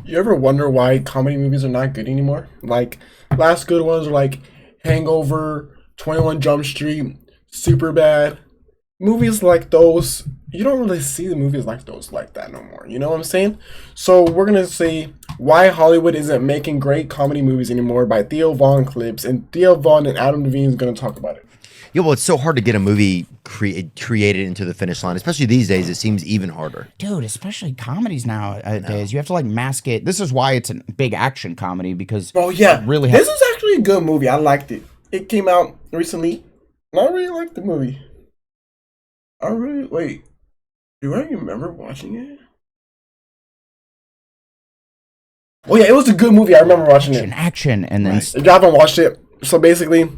You ever wonder why comedy movies are not good anymore? Like, last good ones are like Hangover, 21 Jump Street, Super Bad. Movies like those, you don't really see the movies like those like that no more. You know what I'm saying? So we're gonna say why Hollywood isn't making great comedy movies anymore by Theo Vaughn clips, and Theo Vaughn and Adam Devine is gonna talk about it. Yeah, well, it's so hard to get a movie created into the finish line, especially these days. It seems even harder. Dude, especially comedies nowadays. You have to like mask it. This is why it's a big action comedy because Oh yeah, it really this is actually a good movie. I liked it. It came out recently, and I really liked the movie. I really wait. Do I remember watching it? Oh yeah, it was a good movie. I remember watching it. action, and then If y'all haven't watched it, so basically,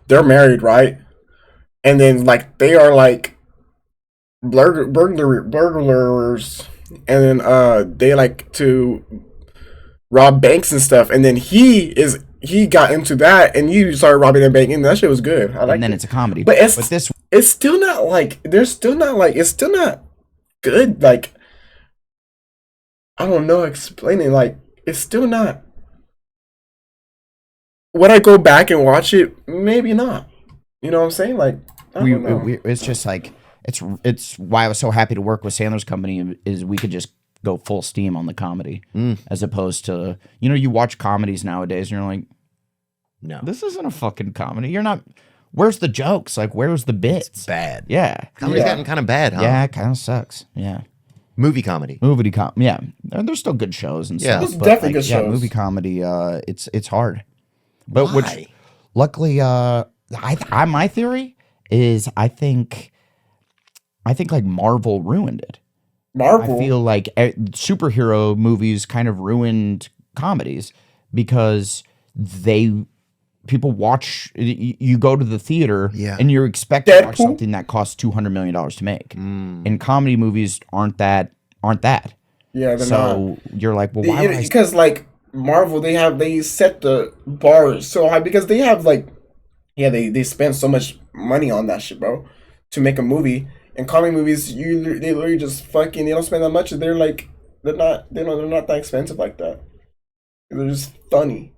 they're married, right? And then like they are like burglars, and then they like to rob banks and stuff. And then he got into that, and he started robbing a bank, and that shit was good. I like. and then it's a comedy. But this it's still not like there's still not like it's still not good. Like I don't know explaining. Like it's still not. Would I go back and watch it? Maybe not. You know what I'm saying? Like I don't know. it's just like it's why I was so happy to work with Sandler's company is we could just go full steam on the comedy as opposed to you watch comedies nowadays and you're like, No, this isn't a fucking comedy. You're not. Where's the jokes? Like, where's the bits? it's bad. Yeah. Comedy's gotten kind of bad, huh? Yeah, it kind of sucks. Yeah. Movie comedy. Yeah. There's still good shows and Yeah. stuff. There's but, definitely like, good yeah, shows. movie comedy, it's hard. But Why? which luckily my theory is I think like Marvel ruined it. Marvel. I feel like superhero movies kind of ruined comedies because people watch. You go to the theater, and you're expected to watch Deadpool? something that costs $200 million to make. And comedy movies aren't that. Yeah, they're So you're like, well, why? Would I because like Marvel, they set the bar so high because they have like, yeah, they spend so much money on that shit, bro, to make a movie. And comedy movies, they literally just fucking they don't spend that much. They're like they're not that expensive like that. They're just funny.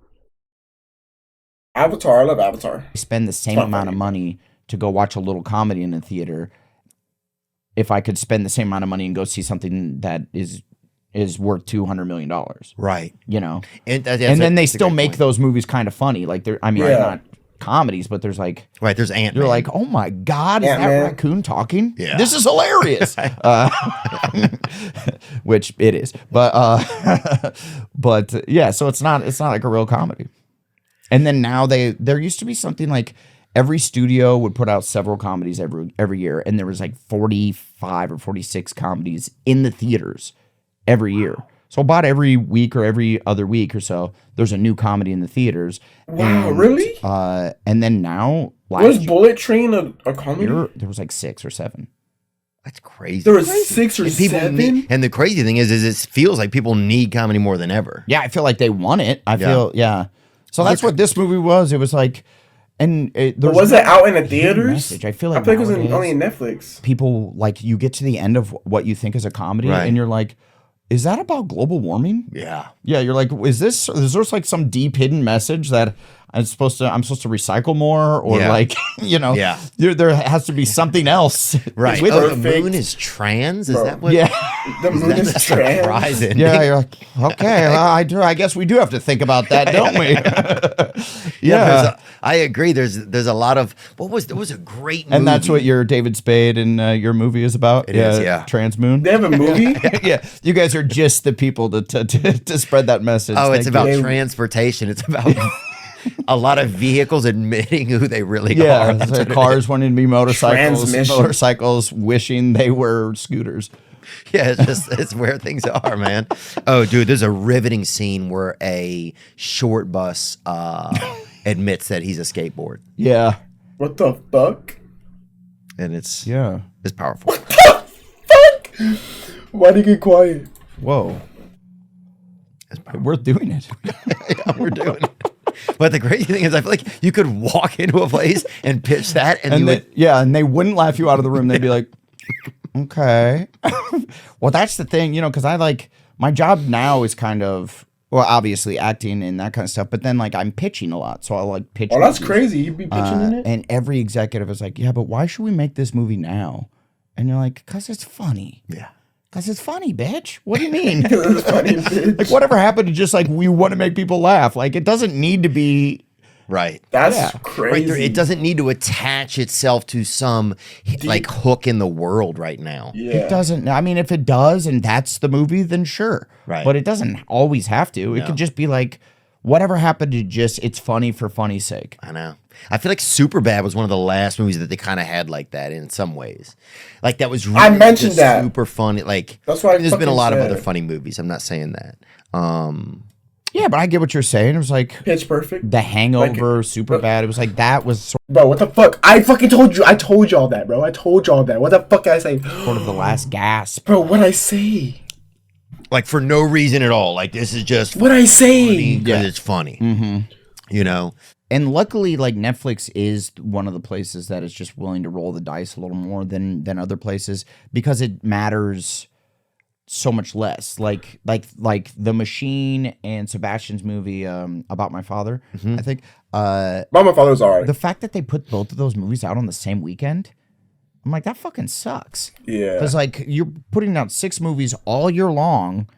Avatar, I love Avatar. spend the same not amount of funny. money to go watch a little comedy in the theater if I could spend the same amount of money and go see something that is worth $200 million. Right. And then they still make those movies kind of funny. Like they're Yeah. not comedies, but there's like Right, there's Ant-Man. you're like, oh my God, is that Ant-Man. raccoon talking? Yeah. This is hilarious. Which it is. But yeah, so it's not like a real comedy. And then now there used to be something like every studio would put out several comedies every year, and there was like 45 or 46 comedies in the theaters every year. So about every week or every other week or so, there's a new comedy in the theaters. Wow, And, really? And then now Was Bullet Train a comedy? year, there was like 6 or 7. That's crazy. There was 6 or And people 7. and the crazy thing is it feels like people need comedy more than ever. Yeah, I feel like they want it. So that's what this movie was. It was like, and But was it out in the hidden theaters? message. I feel like I think it was nowadays, only in Netflix. people like you get to the end of what you think is a comedy, Right. and you're like, is that about global warming? Yeah. Yeah, you're like, is there like some deep hidden message that I'm supposed to recycle more, or Yeah. like, Yeah. there has to be something else, Right. with Oh, it. the moon is trans? Is Bro. that what? Yeah, The moon is That's trans. surprising. yeah. You're like, okay, well, I guess we do have to think about that, don't we? Yeah. I agree. There's a lot of there was a great movie. And that's what your David Spade and your movie is about. It is, yeah. Trans Moon. They have a movie? Yeah, you guys are just the people to spread that message. Oh, it's Thank about you. transportation. It's about a lot of vehicles admitting who they really Yeah, are. That's so what it cars wanting to be motorcycles, Transmission. motorcycles wishing they were scooters. Yeah, it's where things are, man. Oh, dude, there's a riveting scene where a short bus admits that he's a skateboard, Yeah, What the fuck? and it's yeah. powerful. Fuck! Why'd he get quiet? Whoa, we're doing it. Yeah, we're doing it. But the crazy thing is, I feel like you could walk into a place and pitch that, and, And you they, would. yeah, and they wouldn't laugh you out of the room. They'd be like, okay. Well, that's the thing, because I like my job now is kind of, well, obviously acting and that kind of stuff, but then like I'm pitching a lot. So I like pitch. Oh, that's movies. crazy. You'd be pitching in it? And every executive is like, yeah, but why should we make this movie now? And you're like, because it's funny. Yeah. Because it's funny, bitch. What do you mean? It's funny, bitch. Like, whatever happened to just like, we want to make people laugh? Like, it doesn't need to be. Right. That's Yeah. Right crazy. there, it doesn't need to attach itself to some like hook in the world right now. Yeah. It doesn't. I mean, if it does and that's the movie, then sure. Right. But it doesn't always have to. It No. could just be like, whatever happened to just, it's funny for funny's sake. I know. I feel like Superbad was one of the last movies that they kind of had like that in some ways. Like that was really mentioned just that. super funny. Like That's what I there's been a fucking lot of said. other funny movies. I'm not saying that. Yeah, but I get what you're saying. It was like Pitch Perfect. The Hangover, super bad. It was like that was sort Bro, what the fuck? I fucking told you. I told y'all that, bro. I told y'all that. What the fuck did I say? of the last gasp. Bro, what'd I say? Like for no reason at all. Like this is just What'd I say? because it's funny. You know. And luckily, like Netflix is one of the places that is just willing to roll the dice a little more than other places because it matters so much less. Like The Machine and Sebastian's movie about my father. I think My father's alright. the fact that they put both of those movies out on the same weekend, I'm like, that fucking sucks. Yeah. Because like you're putting out 6 movies all year long,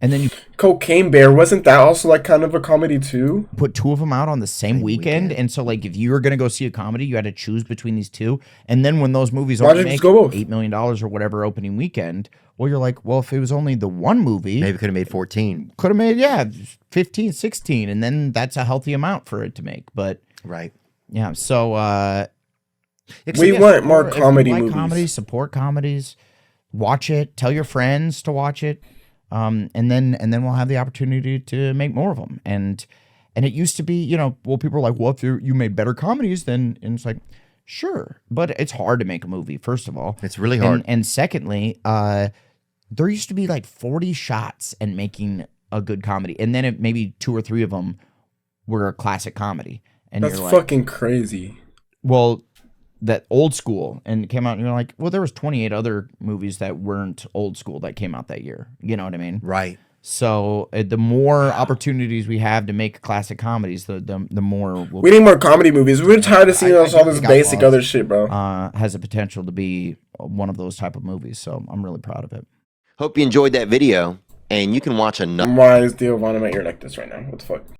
and then you Cocaine Bear, wasn't that also like kind of a comedy too? put 2 of them out on the same weekend. And so like if you were gonna go see a comedy, you had to choose between these 2. And then when those movies Why only don't you make just go both? $8 million or whatever opening weekend, well, you're like, well, if it was only the one movie, Maybe could have made 14. could have made 15, 16, and then that's a healthy amount for it to make. But Right. yeah, so We want more if you comedy like movies. comedies, support comedies, watch it, tell your friends to watch it, and then we'll have the opportunity to make more of them. And it used to be, you know, well, people are like, well, if you made better comedies, then, and it's like, sure, but it's hard to make a movie. First of all, It's really hard. and secondly, there used to be like 40 shots in making a good comedy, and then maybe 2 or 3 of them were a classic comedy. And That's you're like, fucking crazy. well, that old school, and it came out, and you're like, well, there was 28 other movies that weren't old school that came out that year. You know what I mean? Right. So the more opportunities we have to make classic comedies, the more We need more comedy movies. We're tired of seeing I all think this we got basic lost. other shit, bro. has the potential to be one of those type of movies. So I'm really proud of it. Hope you enjoyed that video, and you can watch another. Why is Devine at my ear like this right now? What the fuck?